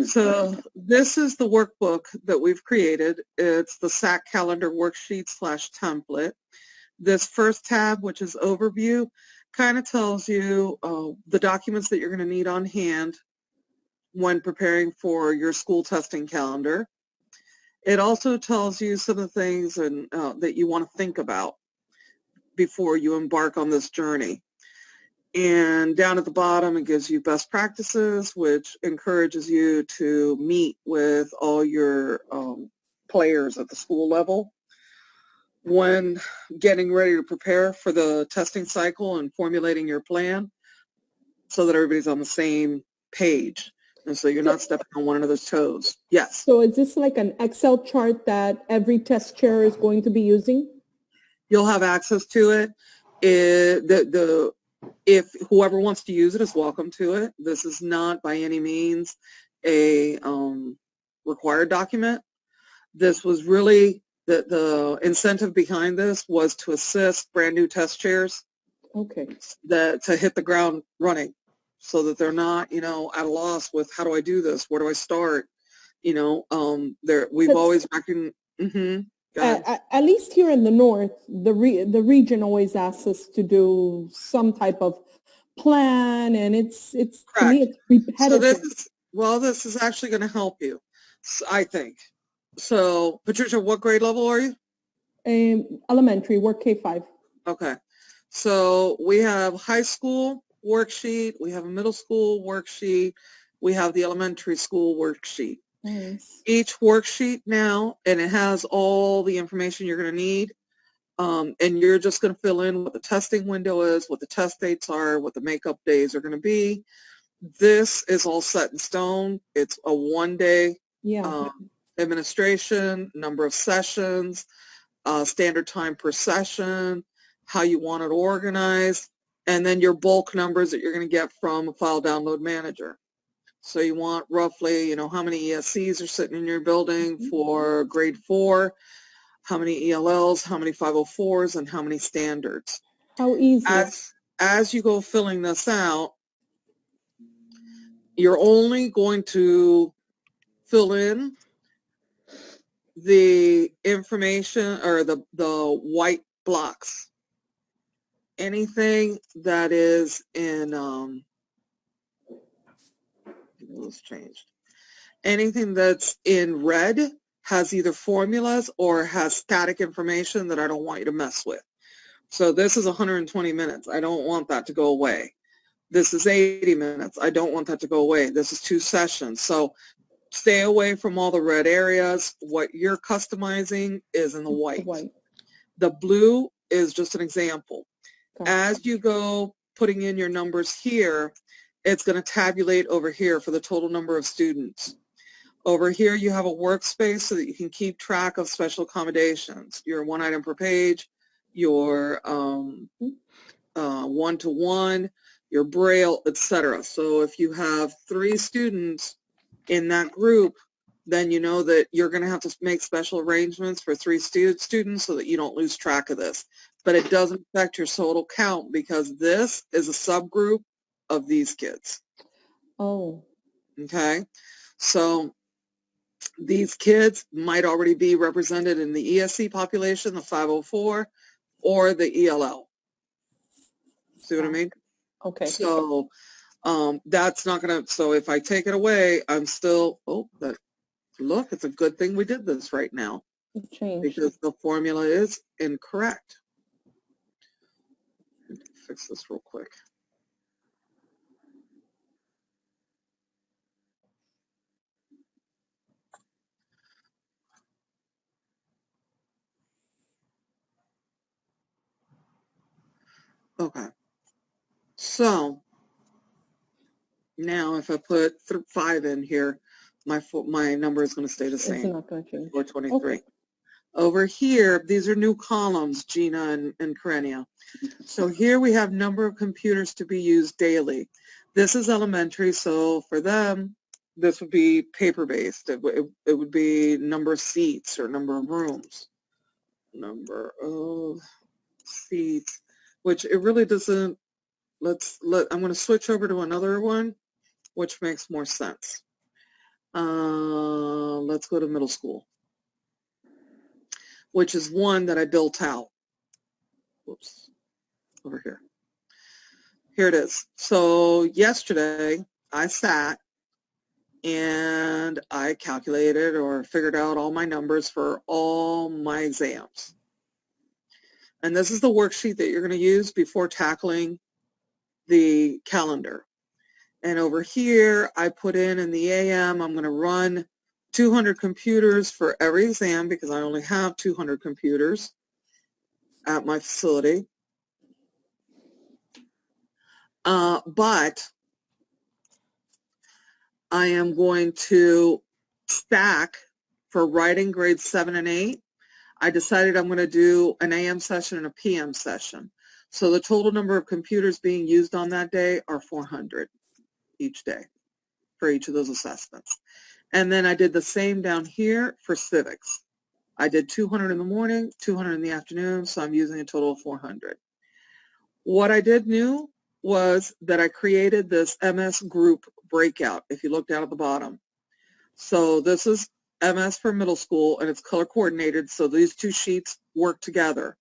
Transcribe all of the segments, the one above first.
So this is the workbook that we've created. It's the SAC calendar worksheet / template. This first tab, which is overview, kind of tells you the documents that you're going to need on hand when preparing for your school testing calendar. It also tells you some of the things that you want to think about before you embark on this journey. And down at the bottom, it gives you best practices, which encourages you to meet with all your players at the school level when getting ready to prepare for the testing cycle and formulating your plan so that everybody's on the same page. And so you're not stepping on one another's toes. Yes. So is this like an Excel chart that every test chair is going to be using? You'll have access to it. If whoever wants to use it is welcome to it. This is not by any means a required document. This was really the incentive behind this was to assist brand new test chairs to hit the ground running so that they're not, at a loss with how do I do this? Where do I start? We've always recognized. At least here in the north, the region always asks us to do some type of plan, and it's to me it's repetitive. So this is actually going to help you, I think. So, Patricia, what grade level are you? Elementary, we're K-5. Okay. So we have high school worksheet, we have a middle school worksheet, we have the elementary school worksheet. Nice. Each worksheet now, and it has all the information you're going to need, and you're just going to fill in what the testing window is, what the test dates are, what the makeup days are going to be. This is all set in stone. It's a one-day administration, number of sessions, standard time per session, how you want it organized, and then your bulk numbers that you're going to get from a file download manager. So you want roughly, how many ESCs are sitting in your building for grade 4, how many ELLs, how many 504s, and how many standards. How easy. As you go filling this out, you're only going to fill in the information or the white blocks. Anything that is in changed. Anything that's in red has either formulas or has static information that I don't want you to mess with. So this is 120 minutes. I don't want that to go away. This is 80 minutes. I don't want that to go away. This is 2 sessions. So stay away from all the red areas. What you're customizing is in the white. The blue is just an example. As you go putting in your numbers here, it's going to tabulate over here for the total number of students. Over here, you have a workspace so that you can keep track of special accommodations, your 1 item per page, your one-to-one, your Braille, etc. So if you have 3 students in that group, then you know that you're going to have to make special arrangements for 3 students so that you don't lose track of this. But it doesn't affect your total count because this is a subgroup of these kids. Oh. Okay. So these kids might already be represented in the ESC population, the 504, or the ELL. See what I mean? Okay. So that's not going to, so if I take it away, I'm still, look, it's a good thing we did this right now. It changed. Because the formula is incorrect. Fix this real quick. Okay. So now if I put 5 in here, my number is going to stay the same. It's not going to change. 423. Okay. Over here, these are new columns, Gina and Karenia. So here we have number of computers to be used daily. This is elementary, so for them, this would be paper-based. It would be number of seats or number of rooms. Number of seats, which it really doesn't, I'm going to switch over to another one, which makes more sense. Let's go to middle school, which is one that I built out. Whoops, over here. Here it is. So yesterday I sat and I calculated or figured out all my numbers for all my exams. And this is the worksheet that you're going to use before tackling the calendar. And over here, I put in the AM, I'm going to run 200 computers for every exam because I only have 200 computers at my facility. But I am going to stack for writing grades 7 and 8. I decided I'm going to do an AM session and a PM session. So the total number of computers being used on that day are 400 each day for each of those assessments. And then I did the same down here for civics. I did 200 in the morning, 200 in the afternoon, so I'm using a total of 400. What I did new was that I created this MS group breakout, if you look down at the bottom. So this is MS for middle school, and it's color coordinated, so these two sheets work together.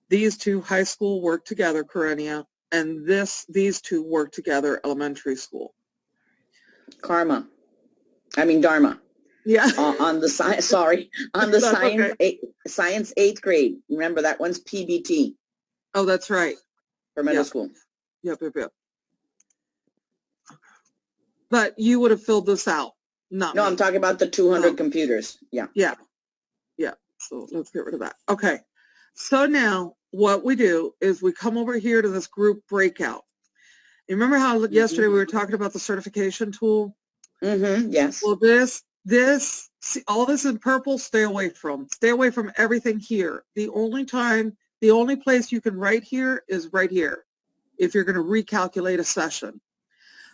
These two, high school, work together, Karenia, and these two work together, elementary school. Dharma. Yeah. On the science, on the science, okay. Science 8th grade. Remember, that one's PBT. Oh, that's right. For middle school. Yep. But you would have filled this out, not No, me. I'm talking about the 200 computers. Yeah. So let's get rid of that. Okay. So now what we do is we come over here to this group breakout. You remember how yesterday we were talking about the certification tool? Yes. Well, see, all this in purple, stay away from. Stay away from everything here. The only place you can write here is right here if you're going to recalculate a session.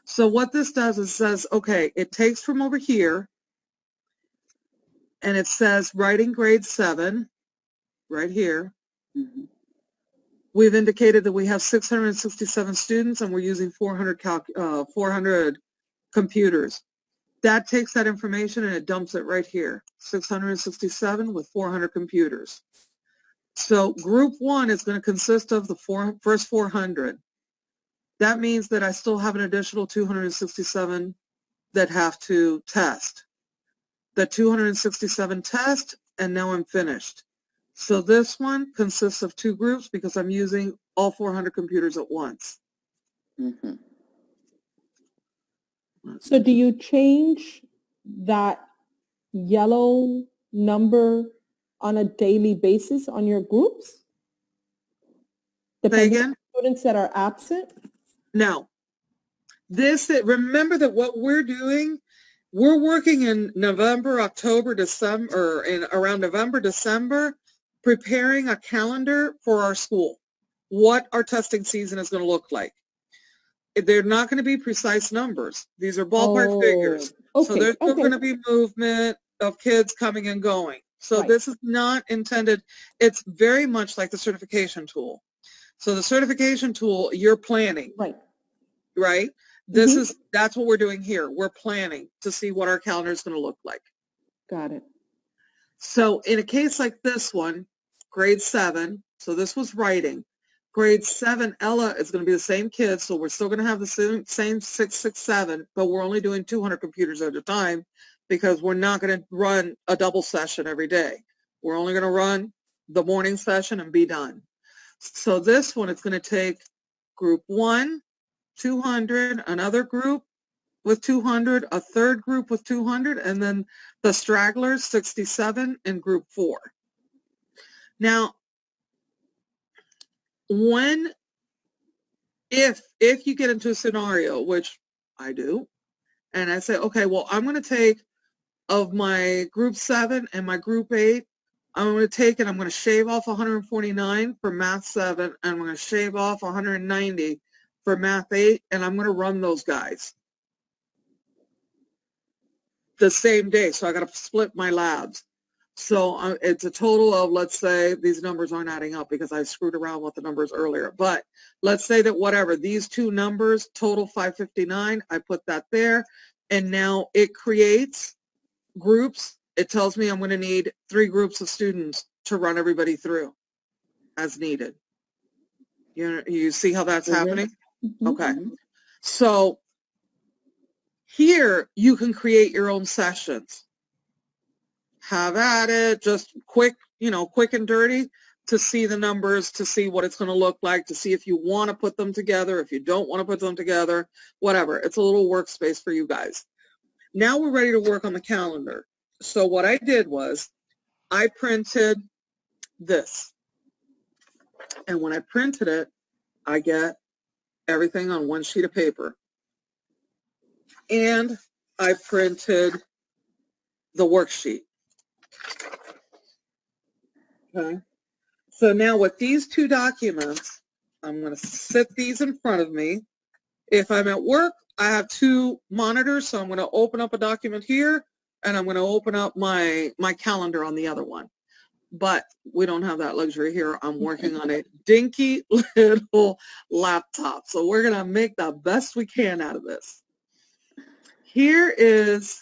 So what this does is says, okay, it takes from over here and it says writing grade 7 right here. We've indicated that we have 667 students and we're using 400 computers. That takes that information and it dumps it right here, 667 with 400 computers. So group 1 is going to consist of the first 400. That means that I still have an additional 267 that have to test. The 267 test, and now I'm finished. So this one consists of 2 groups because I'm using all 400 computers at once. So do you change that yellow number on a daily basis on your groups? Say again? Students that are absent? No. Remember that what we're doing, we're working in November, October, December, or around November, December, preparing a calendar for our school, what our testing season is going to look like. They're not going to be precise numbers. These are ballpark figures. Okay, so there's still going to be movement of kids coming and going. So this is not intended, it's very much like the certification tool. So the certification tool, you're planning. Right? That's what we're doing here. We're planning to see what our calendar is going to look like. Got it. So in a case like this one, grade 7, so this was writing. Grade 7, Ella is going to be the same kid, so we're still going to have the same 667, but we're only doing 200 computers at a time because we're not going to run a double session every day. We're only going to run the morning session and be done. So this one, it's going to take group 1, 200, another group with 200, a third group with 200, and then the stragglers, 67 in group 4. Now, if you get into a scenario, which I do, and I say, okay, well, I'm going to take of my group 7 and my group 8, I'm going to take and I'm going to shave off 149 for math 7, and I'm going to shave off 190 for math 8, and I'm going to run those guys the same day. So I got to split my labs. So it's a total of, let's say, these numbers aren't adding up because I screwed around with the numbers earlier. But let's say that whatever, these two numbers, total 559, I put that there. And now it creates groups. It tells me I'm going to need 3 groups of students to run everybody through as needed. You see how that's happening? Okay. So here you can create your own sessions. Have at it, just quick, quick and dirty, to see the numbers, to see what it's going to look like, to see if you want to put them together, if you don't want to put them together, whatever. It's a little workspace for you guys. Now we're ready to work on the calendar. So what I did was I printed this. And when I printed it, I get everything on one sheet of paper. And I printed the worksheet. Okay. So now with these 2 documents, I'm going to sit these in front of me. If I'm at work, I have 2 monitors, so I'm going to open up a document here, and I'm going to open up my calendar on the other one. But we don't have that luxury here. I'm working on a dinky little laptop, so we're going to make the best we can out of this. Here is,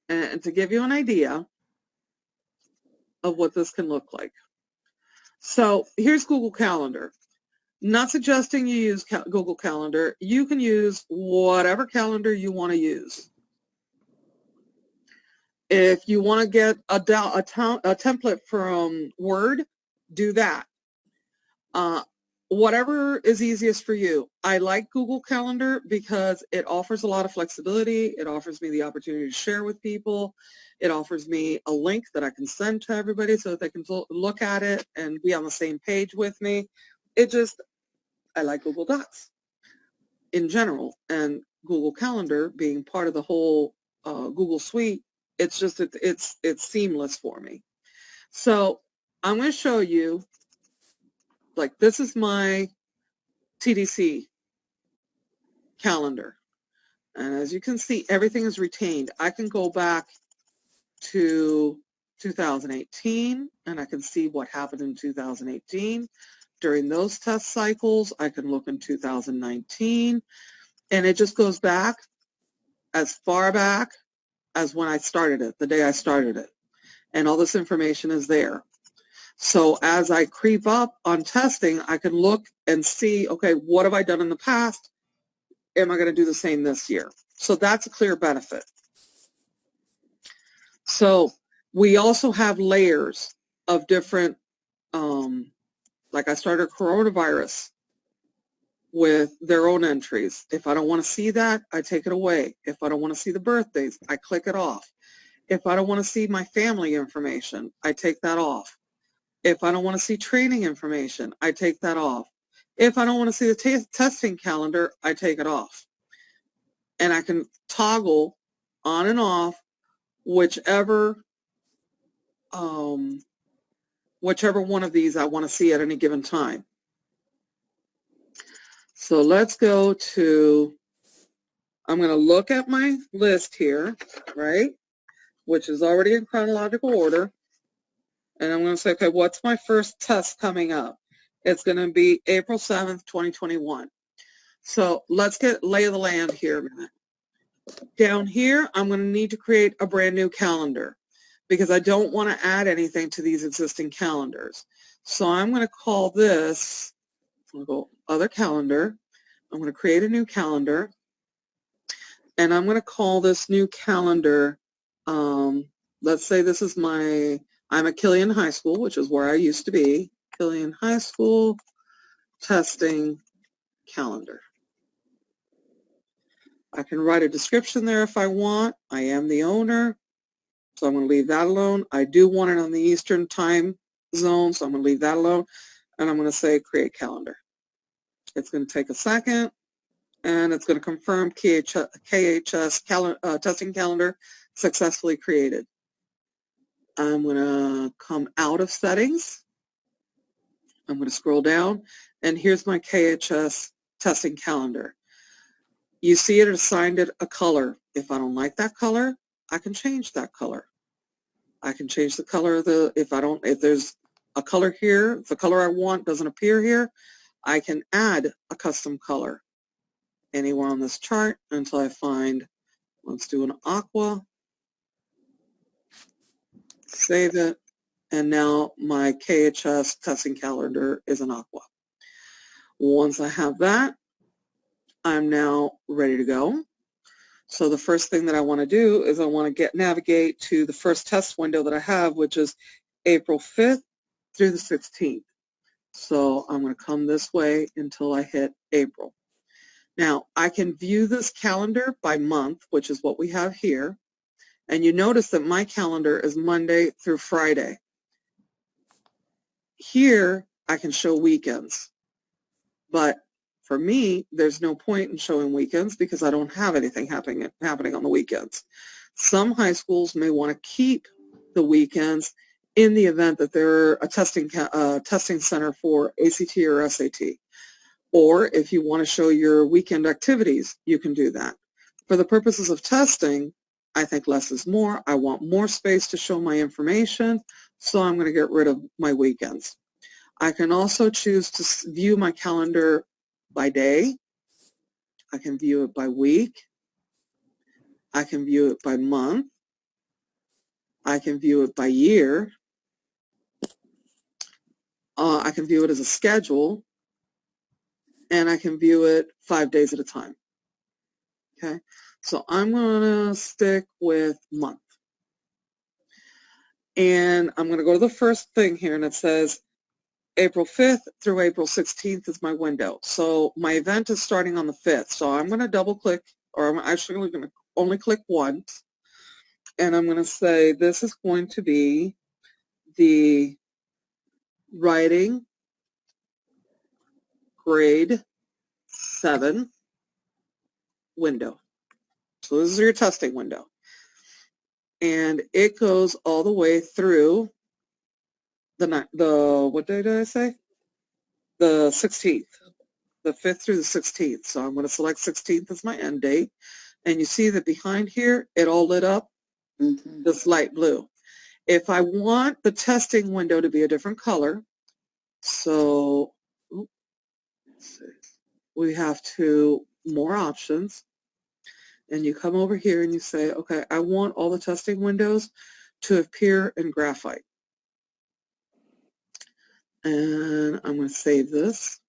and to give you an idea of what this can look like. So here's Google Calendar. Not suggesting you use Google Calendar. You can use whatever calendar you want to use. If you want to get a template from Word, do that. Whatever is easiest for you. I like Google Calendar because it offers a lot of flexibility. It offers me the opportunity to share with people. It offers me a link that I can send to everybody so that they can look at it and be on the same page with me. I like Google Docs in general, and Google Calendar being part of the whole Google suite, it's seamless for me. So I'm going to show you, like, this is my TDC calendar. And as you can see, everything is retained. I can go back to 2018, and I can see what happened in 2018. During those test cycles, I can look in 2019, and it just goes back as far back as when I started it, the day I started it. And all this information is there. So as I creep up on testing, I can look and see, okay, what have I done in the past? Am I going to do the same this year? So that's a clear benefit. So we also have layers of different, like I started coronavirus with their own entries. If I don't want to see that, I take it away. If I don't want to see the birthdays, I click it off. If I don't want to see my family information, I take that off. If I don't want to see training information, I take that off. If I don't want to see the testing calendar, I take it off. And I can toggle on and off whichever one of these I want to see at any given time. So let's go to, I'm going to look at my list here, right, which is already in chronological order. And I'm going to say, okay, what's my first test coming up? It's going to be April 7th, 2021. So let's get lay of the land here a minute. Down here, I'm going to need to create a brand new calendar because I don't want to add anything to these existing calendars. So I'm going to call this, I'm going to go other calendar. I'm going to create a new calendar. And I'm going to call this new calendar, let's say this is I'm at Killian High School, which is where I used to be. Killian High School testing calendar. I can write a description there if I want. I am the owner, so I'm going to leave that alone. I do want it on the Eastern time zone, so I'm going to leave that alone. And I'm going to say create calendar. It's going to take a second, and it's going to confirm KHS testing calendar successfully created. I'm going to come out of settings. I'm going to scroll down, and here's my KHS testing calendar. You see it assigned it a color. If I don't like that color, I can change that color. I can change the color of if there's a color here, if the color I want doesn't appear here, I can add a custom color anywhere on this chart until I find Let's do an aqua. Save it. And now my KHS testing calendar is an aqua. Once I have that, I'm now ready to go. So the first thing that I want to do is I want to navigate to the first test window that I have, which is April 5th through the 16th. So I'm going to come this way until I hit April. Now, I can view this calendar by month, which is what we have here. And you notice that my calendar is Monday through Friday. Here, I can show weekends. But for me, there's no point in showing weekends because I don't have anything happening on the weekends. Some high schools may want to keep the weekends in the event that they're a testing center for ACT or SAT. Or if you want to show your weekend activities, you can do that. For the purposes of testing, I think less is more. I want more space to show my information, so I'm going to get rid of my weekends. I can also choose to view my calendar by day. I can view it by week. I can view it by month. I can view it by year. I can view it as a schedule. And I can view it 5 days at a time. Okay, so I'm going to stick with month. And I'm going to go to the first thing here, and it says April 5th through April 16th is my window. So my event is starting on the 5th. So I'm going to double click, or I'm actually going to only click once. And I'm going to say this is going to be the writing grade 7 window. So this is your testing window. And it goes all the way through what day did I say? The 16th, the 5th through the 16th. So I'm going to select 16th as my end date. And you see that behind here, it all lit up this light blue. If I want the testing window to be a different color, so we have more options. And you come over here and you say, okay, I want all the testing windows to appear in graphite. And I'm going to save this.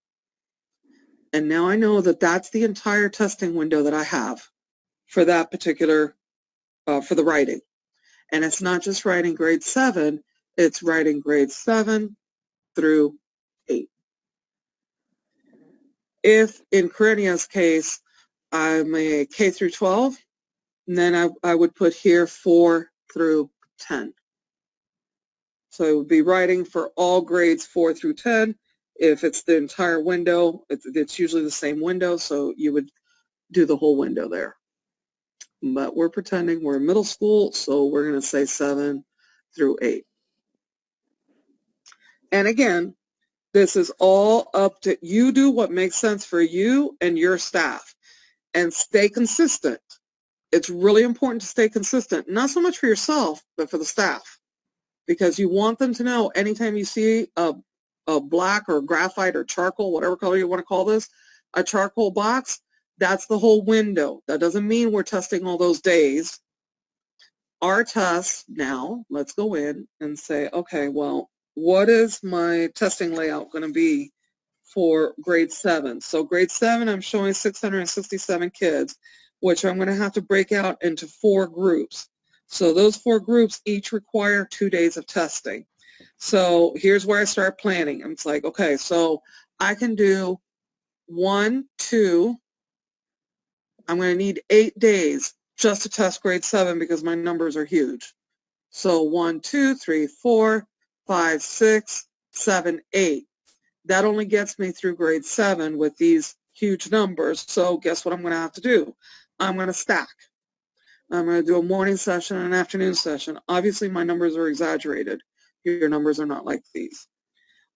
And now I know that that's the entire testing window that I have for that particular, for the writing. And it's not just writing grade 7, it's writing grade 7 through 8. If in Karenia's case, I'm a K through 12, then I would put here 4 through 10. So it would be writing for all grades 4 through 10. If it's the entire window, it's usually the same window, so you would do the whole window there. But we're pretending we're in middle school, so we're going to say 7 through 8. And again, this is all up to you. Do what makes sense for you and your staff, and stay consistent. It's really important to stay consistent, not so much for yourself, but for the staff, because you want them to know anytime you see a black or graphite or charcoal, whatever color you want to call this, a charcoal box, that's the whole window. That doesn't mean we're testing all those days. Our test now, let's go in and say, okay, well, what is my testing layout going to be for grade 7? So grade 7, I'm showing 667 kids, which I'm going to have to break out into 4 groups. So those 4 groups each require 2 days of testing. So here's where I start planning. It's like, okay, so I can do 1, 2, I'm going to need 8 days just to test grade 7 because my numbers are huge. So 1, 2, 3, 4, 5, 6, 7, 8. That only gets me through grade 7 with these huge numbers. So guess what I'm going to have to do? I'm going to stack. I'm going to do a morning session and an afternoon session. Obviously, my numbers are exaggerated. Your numbers are not like these.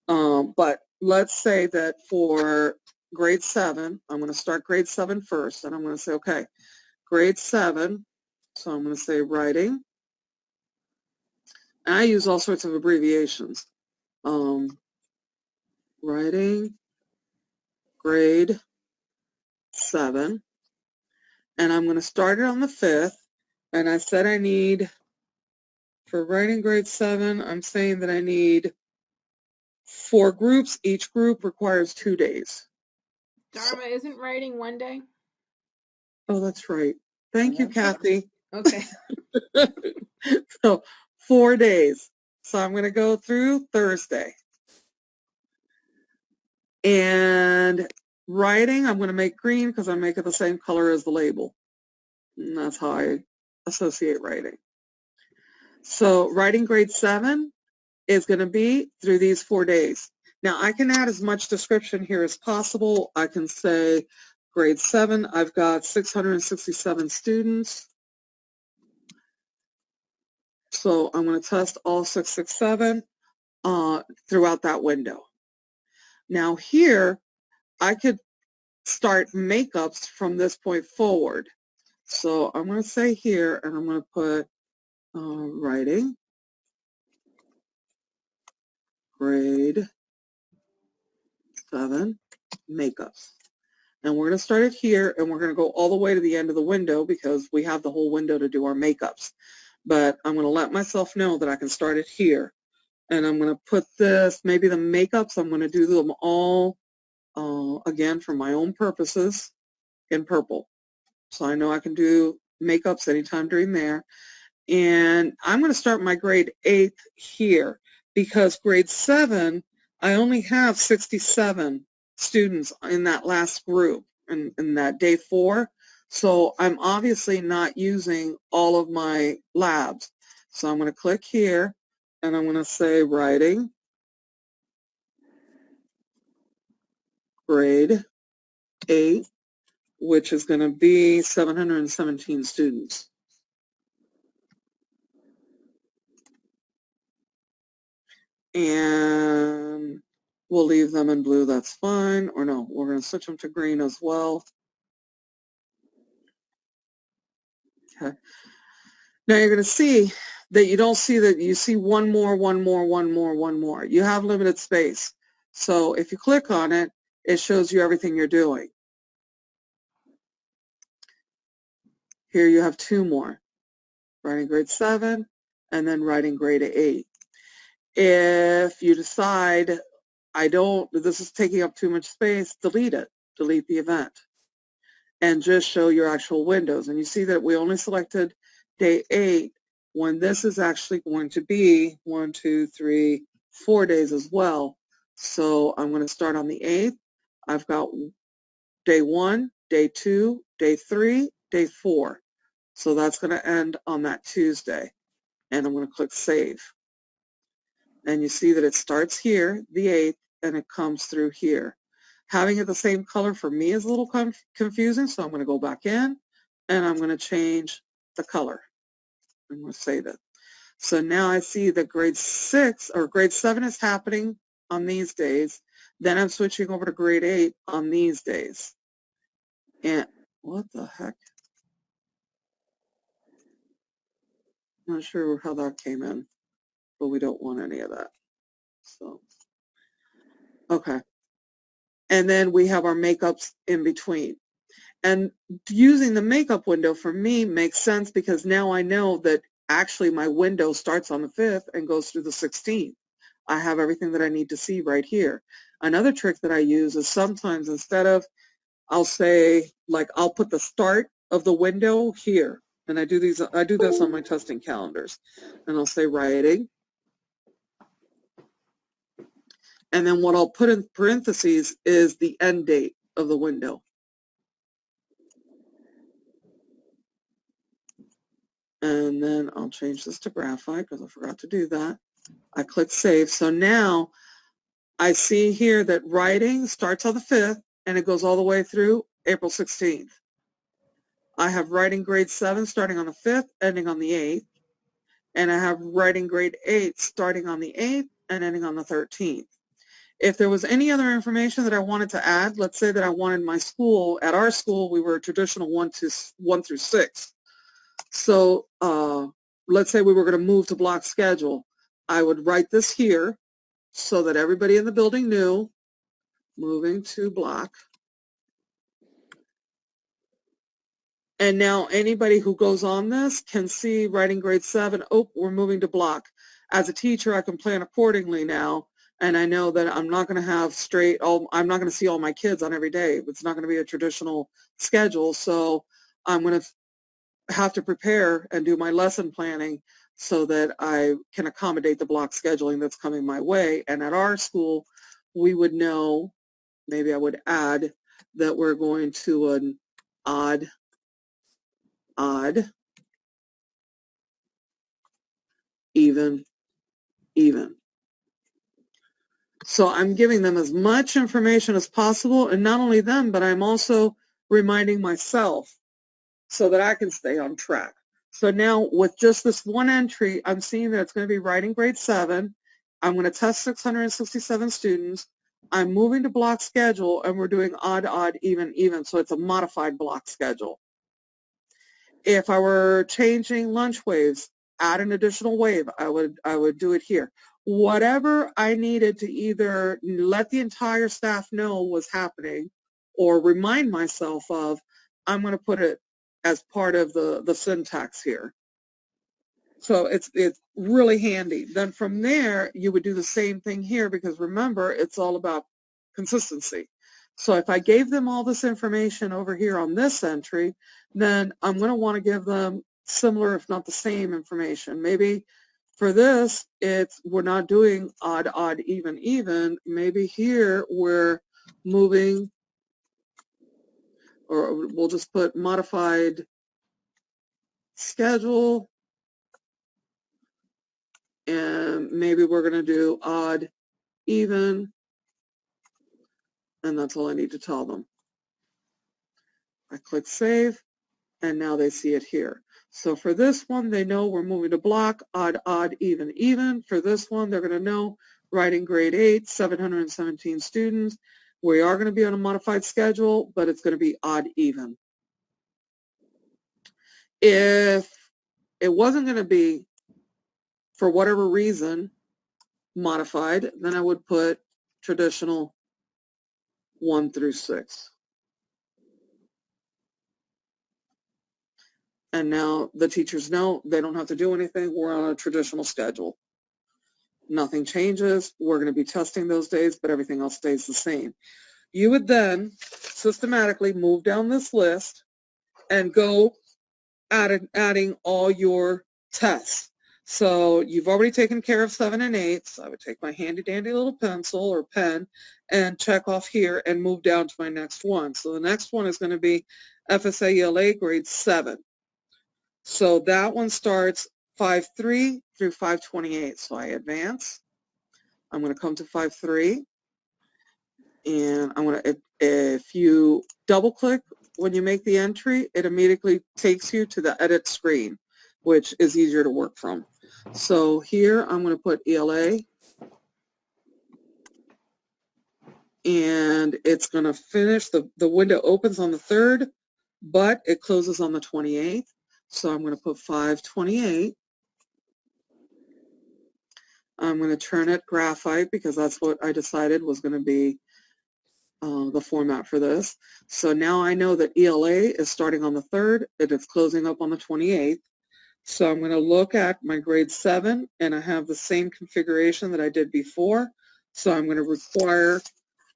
But let's say that for grade 7, I'm going to start grade 7 first, and I'm going to say, okay, grade 7, so I'm going to say writing. And I use all sorts of abbreviations. Writing, grade 7. and I'm going to start it on the 5th, and I said I need, for writing grade 7, I'm saying that I need 4 groups. Each group requires 2 days. Dharma, isn't writing 1 day? Oh, that's right. Thank you, Kathy. Okay. So 4 days. So I'm going to go through Thursday. And writing, I'm going to make green because I make it the same color as the label. And that's how I associate writing. So writing grade 7 is going to be through these 4 days. Now I can add as much description here as possible. I can say grade 7, I've got 667 students. So I'm going to test all 667 throughout that window. Now here, I could start makeups from this point forward. So I'm going to say here, and I'm going to put writing, grade 7, makeups. And we're going to start it here, and we're going to go all the way to the end of the window because we have the whole window to do our makeups. But I'm going to let myself know that I can start it here. And I'm going to put this, maybe the makeups, I'm going to do them all, again, for my own purposes, in purple. So I know I can do makeups anytime during there. And I'm going to start my grade 8 here because grade 7, I only have 67 students in that last group in that day 4. So I'm obviously not using all of my labs. So I'm going to click here and I'm going to say writing, grade 8, which is going to be 717 students. And we'll leave them in blue, that's fine. Or no, we're going to switch them to green as well. Okay. Now you're going to see that you don't see that you see one more. You have limited space. So if you click on it, it shows you everything you're doing. Here you have 2 more. Writing grade 7 and then writing grade 8. If you decide, this is taking up too much space, delete it. Delete the event. And just show your actual windows. And you see that we only selected day 8 when this is actually going to be 1, 2, 3, 4 days as well. So I'm going to start on the 8th. I've got day 1, day 2, day 3, day 4. So that's going to end on that Tuesday. And I'm going to click Save. And you see that it starts here, the 8th, and it comes through here. Having it the same color for me is a little confusing, so I'm going to go back in, and I'm going to change the color. I'm going to save it. So now I see that grade 6 or grade 7 is happening on these days. Then I'm switching over to grade 8 on these days. And what the heck? I'm not sure how that came in, but we don't want any of that. So, okay. And then we have our makeups in between. And using the makeup window for me makes sense because now I know that actually my window starts on the 5th and goes through the 16th. I have everything that I need to see right here. Another trick that I use is sometimes instead of, I'll say, like, I'll put the start of the window here. And I do this on my testing calendars. And I'll say writing. And then what I'll put in parentheses is the end date of the window. And then I'll change this to Graphite because I forgot to do that. I click Save. So now I see here that writing starts on the 5th and it goes all the way through April 16th. I have writing grade 7 starting on the 5th, ending on the 8th. And I have writing grade 8 starting on the 8th and ending on the 13th. If there was any other information that I wanted to add, let's say that I wanted my school, at our school we were traditional 1 through 6. So let's say we were going to move to block schedule. I would write this here so that everybody in the building knew, moving to block. And now anybody who goes on this can see writing grade 7, oh, we're moving to block. As a teacher, I can plan accordingly now, and I know that I'm not going to have I'm not going to see all my kids on every day. It's not going to be a traditional schedule, so I'm going to have to prepare and do my lesson planning so that I can accommodate the block scheduling that's coming my way. And at our school, we would know, maybe I would add that we're going to an odd, even. So I'm giving them as much information as possible, and not only them, but I'm also reminding myself so that I can stay on track. So now with just this one entry, I'm seeing that it's going to be writing grade 7. I'm going to test 667 students. I'm moving to block schedule, and we're doing odd, even. So it's a modified block schedule. If I were changing lunch waves, add an additional wave, I would do it here. Whatever I needed to either let the entire staff know was happening or remind myself of, I'm going to put it as part of the syntax here. So it's really handy. Then from there, you would do the same thing here, because remember, it's all about consistency. So if I gave them all this information over here on this entry, then I'm going to want to give them similar, if not the same information. Maybe for this, we're not doing odd, even. Maybe here we're moving, or we'll just put modified schedule, and maybe we're going to do odd, even, and that's all I need to tell them. I click save, and now they see it here. So for this one, they know we're moving to block, odd, even. For this one, they're going to know writing grade 8, 717 students. We are going to be on a modified schedule, but it's going to be odd, even. If it wasn't going to be, for whatever reason, modified, then I would put traditional 1 through 6. And now the teachers know they don't have to do anything. We're on a traditional schedule. Nothing changes. We're going to be testing those days, but everything else stays the same. You would then systematically move down this list and go adding all your tests. So you've already taken care of 7 and 8. So I would take my handy dandy little pencil or pen and check off here and move down to my next one. So the next one is going to be FSA ELA grade 7. So that one starts 5-3 through 528. So I advance. I'm going to come to 5-3, and I'm going to, if you double click when you make the entry, it immediately takes you to the edit screen, which is easier to work from. So here I'm going to put ELA, and it's going to finish, the window opens on the 3rd, but it closes on the 28th. So I'm going to put 528. I'm going to turn it graphite because that's what I decided was going to be the format for this. So now I know that ELA is starting on the 3rd, and it's closing up on the 28th. So I'm going to look at my grade 7, and I have the same configuration that I did before. So I'm going to require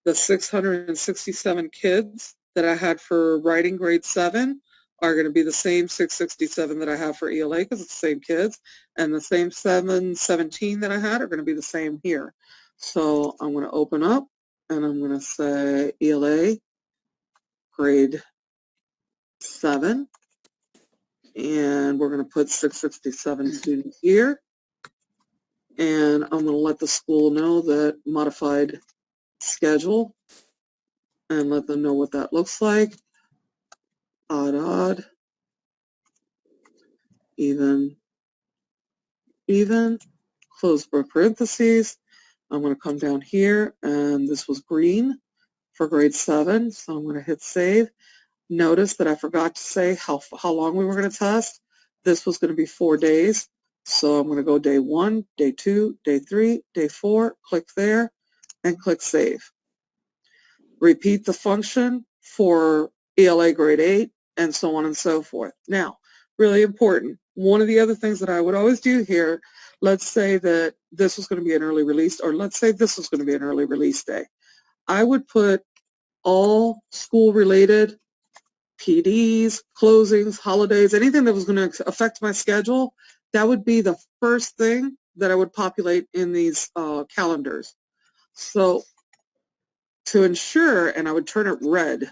the 667 kids that I had for writing grade 7 are going to be the same 667 that I have for ELA, because it's the same kids, and the same 717 that I had are going to be the same here. So I'm going to open up, and I'm going to say ELA grade 7, and we're going to put 667 students here, and I'm going to let the school know that modified schedule, and let them know what that looks like. Odd, even, close parentheses. I'm going to come down here, and this was green for grade 7, so I'm going to hit save. Notice that I forgot to say how long we were going to test. This was going to be 4 days, so I'm going to go day 1, day 2, day 3, day 4, click there, and click save. Repeat the function for ELA grade 8, and so on and so forth. Now, really important, one of the other things that I would always do here, let's say that this was going to be an early release, or let's say this was going to be an early release day. I would put all school-related PDs, closings, holidays, anything that was going to affect my schedule, that would be the first thing that I would populate in these calendars. So to ensure, and I would turn it red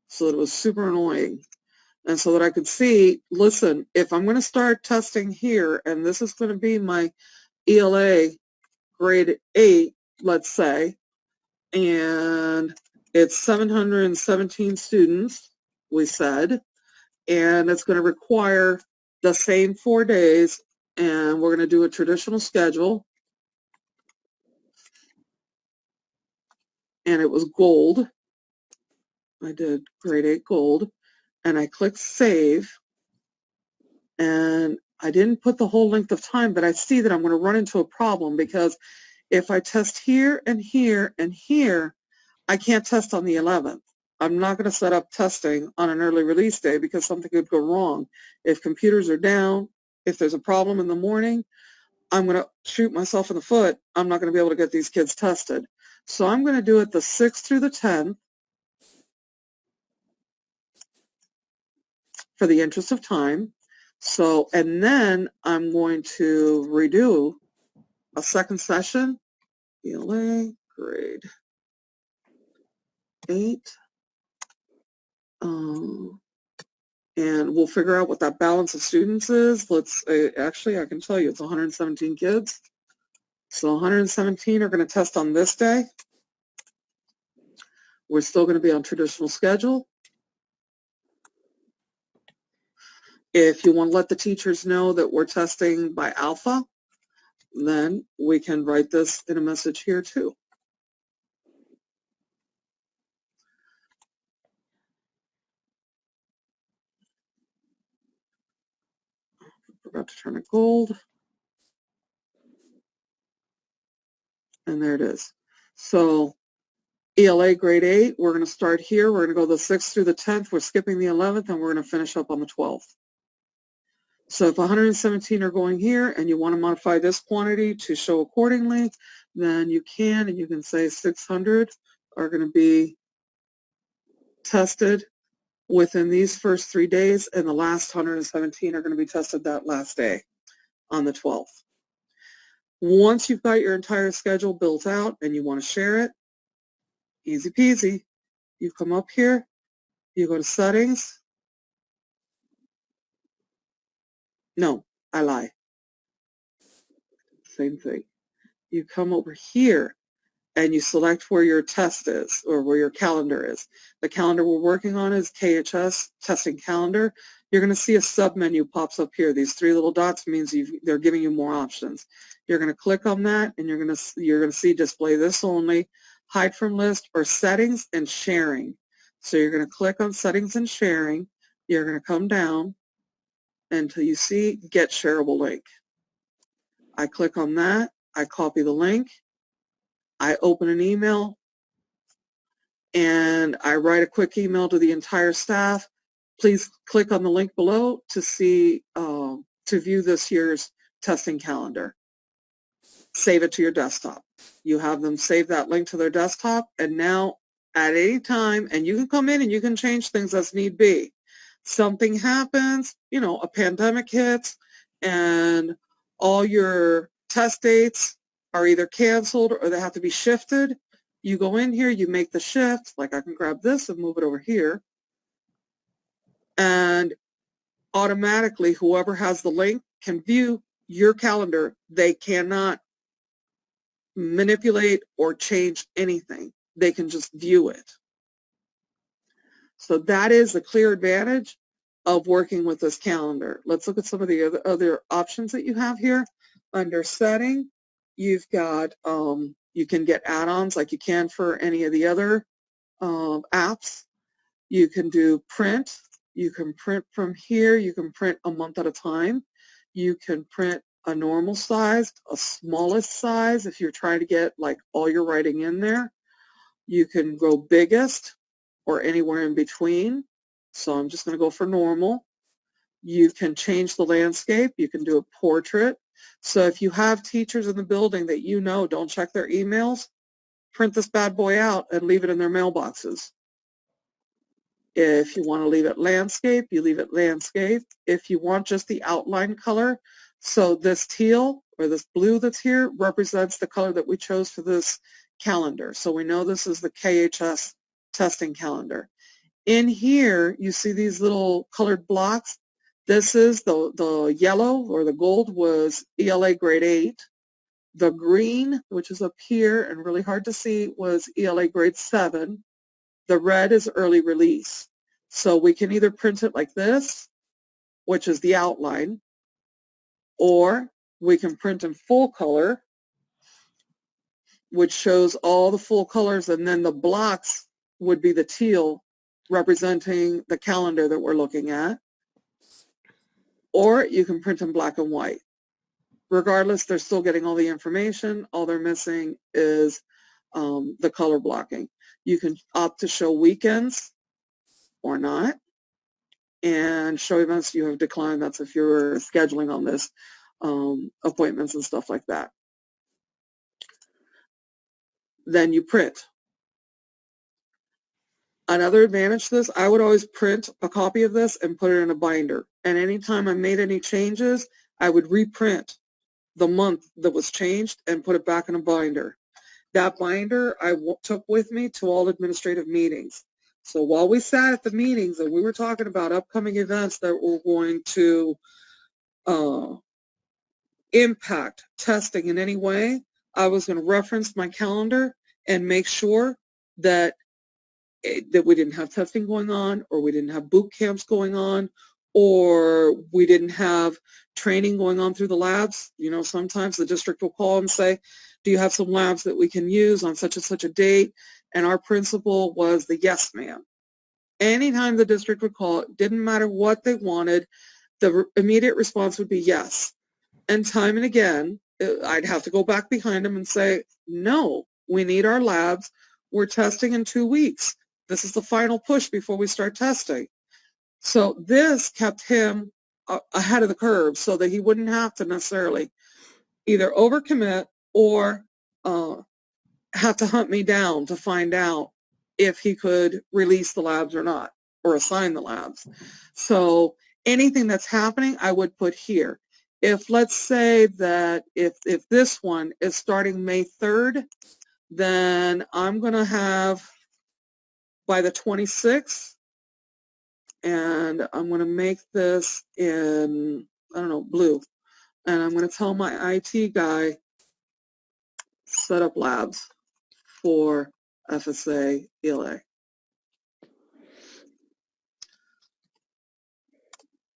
so that it was super annoying, and so that I could see, listen, if I'm going to start testing here, and this is going to be my ELA grade 8, let's say, and it's 717 students, we said, and it's going to require the same 4 days, and we're going to do a traditional schedule, and it was gold. I did grade 8 gold, and I clicked save, and I didn't put the whole length of time, but I see that I'm going to run into a problem, because if I test here and here and here, I can't test on the 11th. I'm not going to set up testing on an early release day because something could go wrong. If computers are down, if there's a problem in the morning, I'm going to shoot myself in the foot. I'm not going to be able to get these kids tested. So I'm going to do it the 6th through the 10th for the interest of time. So, and then I'm going to redo a second session, ELA grade 8. And we'll figure out what that balance of students is. Let's actually, I can tell you it's 117 kids. So 117 are going to test on this day. We're still going to be on traditional schedule. If you want to let the teachers know that we're testing by alpha, then we can write this in a message here too. Forgot to turn it gold. And there it is. So ELA grade 8, we're going to start here. We're going to go the 6th through the 10th. We're skipping the 11th, and we're going to finish up on the 12th. So if 117 are going here and you want to modify this quantity to show accordingly, then you can, and you can say 600 are going to be tested within these first 3 days, and the last 117 are going to be tested that last day on the 12th. Once you've got your entire schedule built out and you want to share it, easy peasy. You come up here, you go to settings. No, I lie. Same thing. You come over here and you select where your test is or where your calendar is. The calendar we're working on is KHS testing calendar. You're going to see a submenu pops up here. These 3 little dots means they're giving you more options. You're going to click on that, and you're going to see display this only, hide from list, or settings and sharing. So you're going to click on settings and sharing. You're going to come down until you see get shareable link. I click on that. I copy the link. I open an email, and I write a quick email to the entire staff. Please click on the link below to see, to view this year's testing calendar. Save it to your desktop. You have them save that link to their desktop, and now at any time, and you can come in and you can change things as need be. Something happens, you know, a pandemic hits, and all your test dates are either canceled or they have to be shifted. You go in here, you make the shift, like I can grab this and move it over here, and automatically whoever has the link can view your calendar. They cannot manipulate or change anything. They can just view it. So that is a clear advantage of working with this calendar. Let's look at some of the other options that you have here. Under setting, you've got, you can get add-ons like you can for any of the other apps. You can do print. You can print from here. You can print a month at a time. You can print a normal size, a smallest size if you're trying to get like all your writing in there. You can go biggest or anywhere in between. So I'm just going to go for normal. You can change the landscape. You can do a portrait. So if you have teachers in the building that you know don't check their emails, print this bad boy out and leave it in their mailboxes. If you want to leave it landscape, you leave it landscape. If you want just the outline color, so this teal or this blue that's here represents the color that we chose for this calendar. So we know this is the KHS testing calendar. In here, you see these little colored blocks. This is the yellow or the gold was ELA grade 8. The green, which is up here and really hard to see, was ELA grade 7. The red is early release. So we can either print it like this, which is the outline, or we can print in full color, which shows all the full colors, and then the blocks would be the teal representing the calendar that we're looking at. Or you can print in black and white. Regardless, they're still getting all the information. All they're missing is the color blocking. You can opt to show weekends or not, and show events you have declined. That's if you're scheduling on this, appointments and stuff like that. Then you print. Another advantage to this, I would always print a copy of this and put it in a binder. And anytime I made any changes, I would reprint the month that was changed and put it back in a binder. That binder I took with me to all administrative meetings. So while we sat at the meetings and we were talking about upcoming events that were going to impact testing in any way, I was going to reference my calendar and make sure that we didn't have testing going on, or we didn't have boot camps going on, or we didn't have training going on through the labs. You know, sometimes the district will call and say, do you have some labs that we can use on such and such a date? And our principal was the yes man. Anytime the district would call, it didn't matter what they wanted, the immediate response would be yes. And time and again, I'd have to go back behind them and say, no, we need our labs. We're testing in 2 weeks. This is the final push before we start testing. So this kept him ahead of the curve so that he wouldn't have to necessarily either overcommit or have to hunt me down to find out if he could release the labs or not, or assign the labs. So anything that's happening, I would put here. If let's say that if this one is starting May 3rd, then I'm going to have by the 26th, and I'm going to make this in, I don't know, blue. And I'm going to tell my IT guy, set up labs for FSA ELA.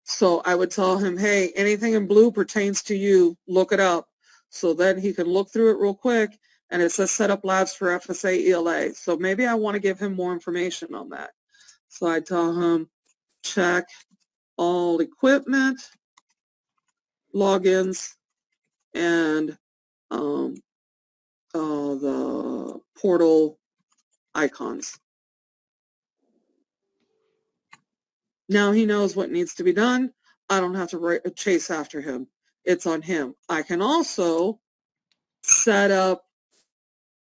So I would tell him, hey, anything in blue pertains to you, look it up. So then he can look through it real quick, and it says set up labs for FSA ELA. So maybe I want to give him more information on that. So I tell him, check all equipment, logins, and the portal icons. Now he knows what needs to be done. I don't have to chase after him. It's on him. I can also set up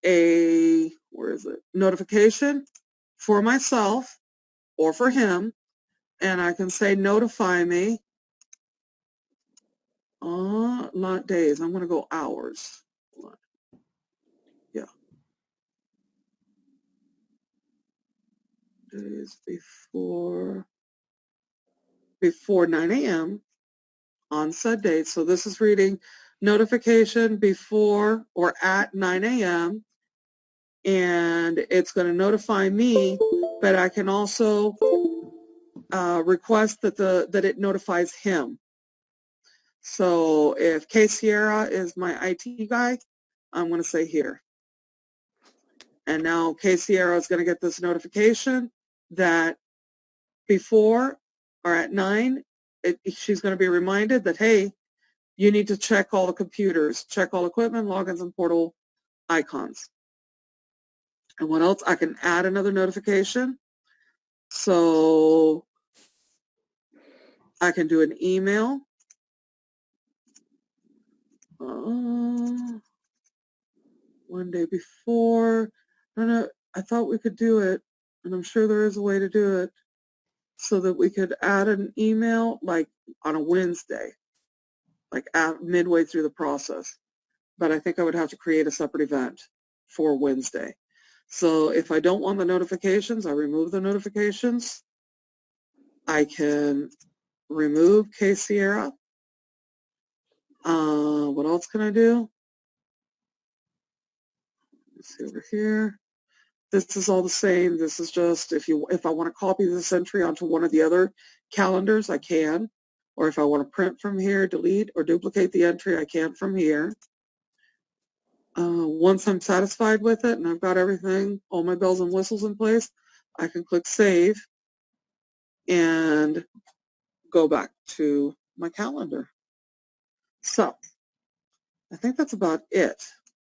a, notification for myself or for him, and I can say notify me. Not days. I'm going to go hours. Yeah. Days before 9 a.m. on said date. So this is reading notification before or at 9 a.m. and it's going to notify me, but I can also request that it notifies him. So if K Sierra is my IT guy, I'm going to say here. And now K Sierra is going to get this notification that before or at 9, she's going to be reminded that, hey, you need to check all the computers, check all equipment, logins, and portal icons. And what else? I can add another notification. So I can do an email. One day before. I don't know. I thought we could do it, and I'm sure there is a way to do it, so that we could add an email like on a Wednesday, like midway through the process. But I think I would have to create a separate event for Wednesday. So if I don't want the notifications, I remove the notifications. I can remove K-Sierra. What else can I do? Let's see over here. This is all the same. This is just if I want to copy this entry onto one of the other calendars, I can. Or if I want to print from here, delete or duplicate the entry, I can from here. Once I'm satisfied with it and I've got everything, all my bells and whistles in place, I can click Save and go back to my calendar. So I think that's about it.